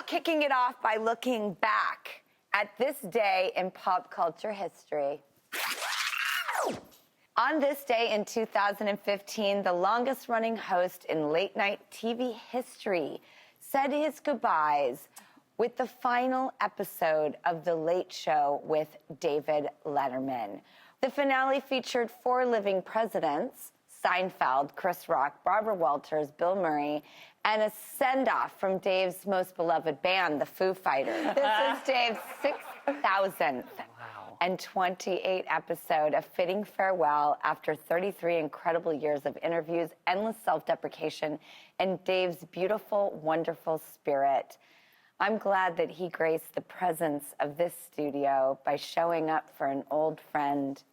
kicking it off by looking back at this day in pop culture history. On this day in 2015, the longest-running host in late-night TV history said his goodbyes with the final episode of The Late Show with David Letterman. The finale featured 4 living presidents: Seinfeld, Chris Rock, Barbara Walters, Bill Murray, and a send-off from Dave's most beloved band, the Foo Fighters. This is Dave's 6,000th and 28th episode, a fitting farewell after 33 incredible years of interviews, endless self-deprecation, and Dave's beautiful, wonderful spirit. I'm glad that he graced the presence of this studio by showing up for an old friend,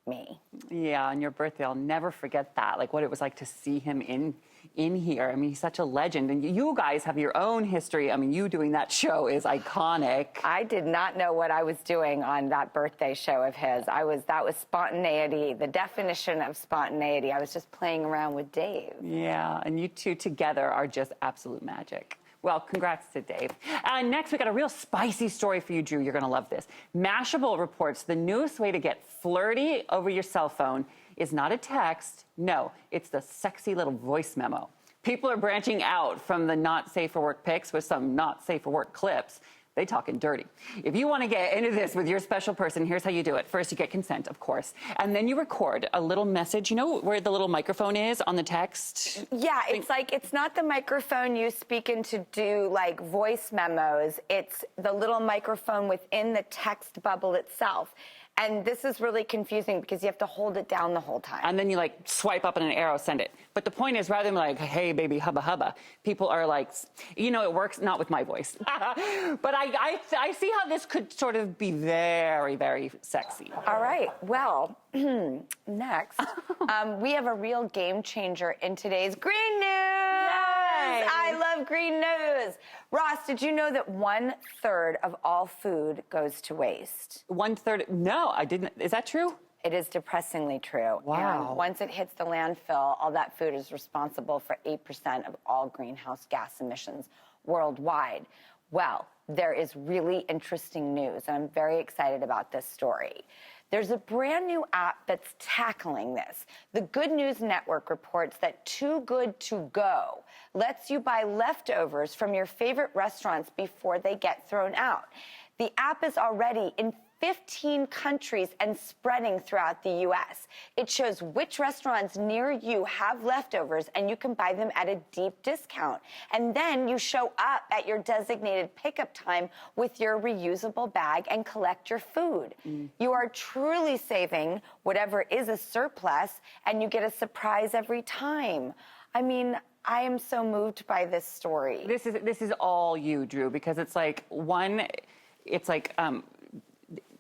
me. Yeah, on your birthday, I'll never forget that, like what it was like to see him in here. I mean, he's such a legend. And you guys have your own history. I mean, you doing that show is iconic. I did not know what I was doing on that birthday show of his. That was spontaneity, the definition of spontaneity. I was just playing around with Dave. Yeah, and you two together are just absolute magic. Well, congrats to Dave. Next, we got a real spicy story for you, Drew. You're going to love this. Mashable reports the newest way to get flirty over your cell phone is not a text. No, it's the sexy little voice memo. People are branching out from the not safe for work pics with some not safe for work clips. They talking dirty. If you want to get into this with your special person, here's how you do it. First, you get consent, of course. And then you record a little message. You know where the little microphone is on the text? Yeah, it's like, it's not the microphone you speak into do like voice memos. It's the little microphone within the text bubble itself. And this is really confusing because you have to hold it down the whole time. And then you like swipe up and an arrow, send it. But the point is, rather than like, hey, baby, hubba, hubba, people are like, you know, it works, not with my voice. But I see how this could sort of be very, very sexy. All right, well, next, we have a real game changer in today's Green News. Yay! I love green news. Ross, did you know that 1/3 of all food goes to waste? 1/3? No, I didn't. Is that true? It is depressingly true. Wow. And once it hits the landfill, all that food is responsible for 8% of all greenhouse gas emissions worldwide. Well, there is really interesting news, and I'm very excited about this story. There's a brand new app that's tackling this. The Good News Network reports that Too Good To Go lets you buy leftovers from your favorite restaurants before they get thrown out. The app is already in 15 countries and spreading throughout the U.S. It shows which restaurants near you have leftovers, and you can buy them at a deep discount. And then you show up at your designated pickup time with your reusable bag and collect your food. You are truly saving whatever is a surplus, and you get a surprise every time. I mean, I am so moved by this story. This is all you, Drew, because it's like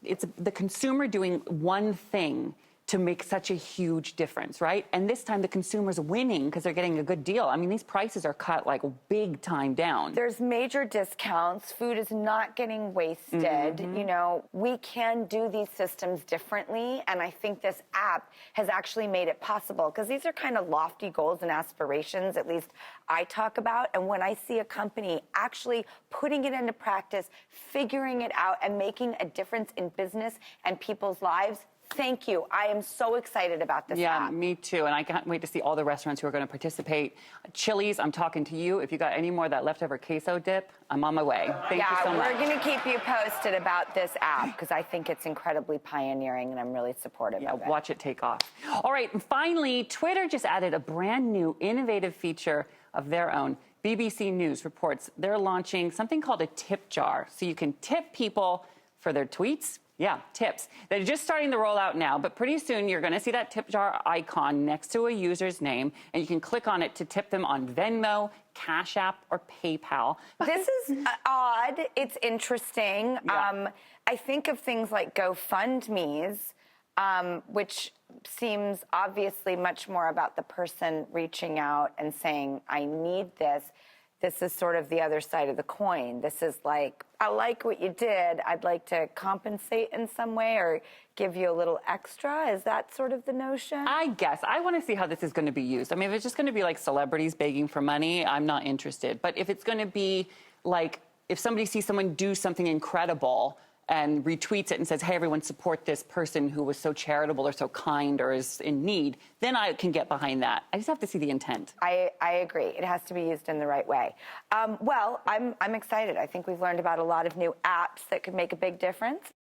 it's the consumer doing one thing to make such a huge difference, right? And this time the consumer's winning because they're getting a good deal. I mean, these prices are cut like big time down. There's major discounts. Food is not getting wasted. You know, we can do these systems differently, and I think this app has actually made it possible, because these are kind of lofty goals and aspirations, at least I talk about. And when I see a company actually putting it into practice, figuring it out, and making a difference in business and people's lives, thank you. I am so excited about this app. Yeah, me too. And I can't wait to see all the restaurants who are going to participate. Chili's, I'm talking to you. If you got any more of that leftover queso dip, I'm on my way. Thank you so much. We're going to keep you posted about this app, because I think it's incredibly pioneering, and I'm really supportive of it. Watch it take off. All right, and finally, Twitter just added a brand new innovative feature of their own. BBC News reports they're launching something called a tip jar, so you can tip people for their tweets. Yeah, tips. They're just starting to roll out now, but pretty soon you're going to see that tip jar icon next to a user's name, and you can click on it to tip them on Venmo, Cash App, or PayPal. This is odd. It's interesting. Yeah. I think of things like GoFundMe's, which seems obviously much more about the person reaching out and saying, I need this. This is sort of the other side of the coin. This is like, I like what you did. I'd like to compensate in some way or give you a little extra. Is that sort of the notion? I guess. I want to see how this is going to be used. I mean, if it's just going to be like celebrities begging for money, I'm not interested. But if it's going to be like if somebody sees someone do something incredible and retweets it and says, hey, everyone, support this person who was so charitable or so kind or is in need, then I can get behind that. I just have to see the intent. I agree. It has to be used in the right way. Well, I'm excited. I think we've learned about a lot of new apps that could make a big difference.